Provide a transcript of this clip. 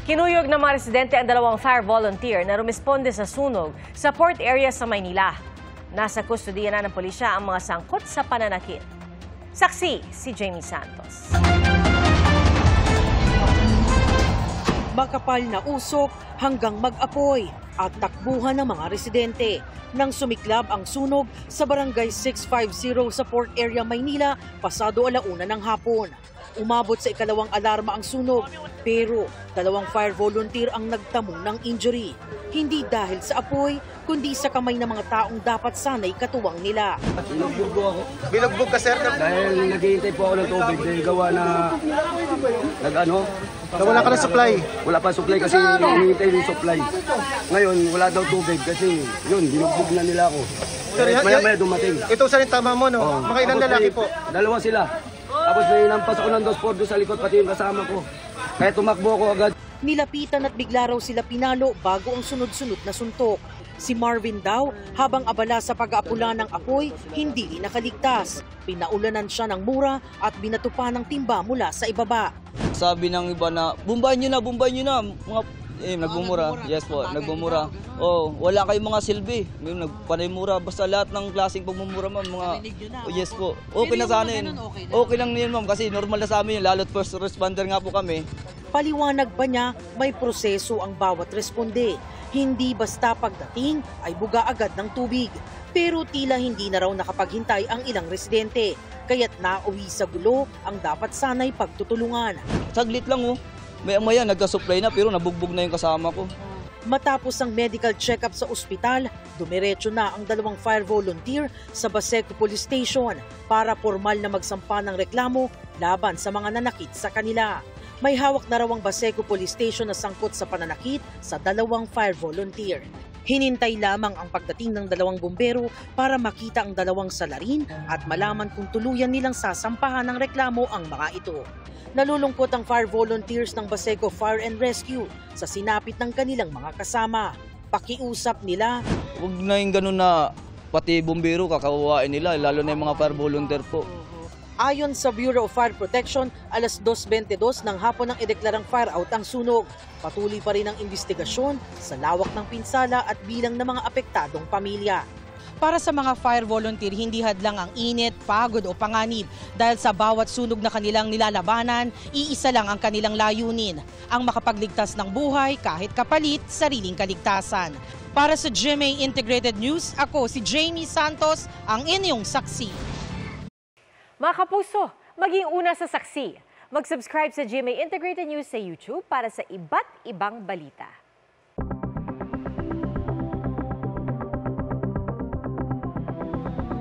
Kinuyog ng mga residente ang dalawang fire volunteer na rumisponde sa sunog sa port area sa Maynila. Nasa kustudiya na ng pulisya ang mga sangkot sa pananakit. Saksi si Jamie Santos. Makapal na usok hanggang mag-apoy at takbuhan ng mga residente nang sumiklab ang sunog sa barangay 650 sa Port Area, Maynila pasado 1:00 ng hapon. Umabot sa ikalawang alarma ang sunog pero dalawang fire volunteer ang nagtamo ng injury. Hindi dahil sa apoy kundi sa kamay ng mga taong dapat sanay katuwang nila. Binugbog ako. Binugbog ka, sir? Dahil naghihintay po ako ng tubig dahil gawa na Wala ka ng supply? Wala pa supply kasi hinihintay yung supply. Ngayon wala daw tubig kasi yun, binugbog na nila ako. Maya-maya dumating. Ito sa tama mo, no? Mga ilang lalaki po? Dalawa sila. Tapos may nampas ako ng 2 doon sa likod pati yung kasama ko. Kaya tumakbo ako agad. Nilapitan at bigla raw sila pinalo bago ang sunod-sunod na suntok. Si Marvin daw, habang abala sa pag-aapula ng apoy, hindi nakaligtas. Pinaulanan siya ng mura at binatupa ng timba mula sa ibaba. Sabi ng iba na, bumbay nyo na. Mga, nagbumura. Yes po, nagbumura. Oh, wala kayong mga silbi. Nagpanay-mura. Basta lahat ng klaseng pagmumura, ma'am. Yes po. Okay na sana yun. Okay lang yun, ma'am. Kasi normal na sa amin yun. Lalo't first responder nga po kami. Paliwanag pa niya, may proseso ang bawat responde. Hindi basta pagdating ay buga agad ng tubig. Pero tila hindi na raw nakapaghintay ang ilang residente. Kaya't nauwi sa gulo ang dapat sanay pagtutulungan. Saglit lang oh. Maya-maya nagka-supply na pero nabugbog na yung kasama ko. Matapos ang medical check-up sa ospital, dumiretso na ang dalawang fire volunteer sa Baseco Police Station para formal na magsampa ng reklamo laban sa mga nanakit sa kanila. May hawak na raw ang Baseco Police Station na sangkot sa pananakit sa dalawang fire volunteer. Hinintay lamang ang pagdating ng dalawang bumbero para makita ang dalawang salarin at malaman kung tuluyan nilang sasampahan ng reklamo ang mga ito. Nalulungkot ang fire volunteers ng Baseco Fire and Rescue sa sinapit ng kanilang mga kasama. Pakiusap nila, Huwag na yung ganun na pati bumbero kakawawain nila, lalo na yung mga fire volunteer po. ayon sa Bureau of Fire Protection, alas 2:22 ng hapon nang ideklarang fire out ang sunog. Patuloy pa rin ang investigasyon sa lawak ng pinsala at bilang ng mga apektadong pamilya. Para sa mga fire volunteer, hindi hadlang ang init, pagod o panganib dahil sa bawat sunog na kanilang nilalabanan, iisa lang ang kanilang layunin, ang makapagligtas ng buhay kahit kapalit sariling kaligtasan. Para sa GMA Integrated News, ako si Jamie Santos, ang inyong saksi. Mga kapuso, maging una sa saksi. Mag-subscribe sa GMA Integrated News sa YouTube para sa iba't ibang balita.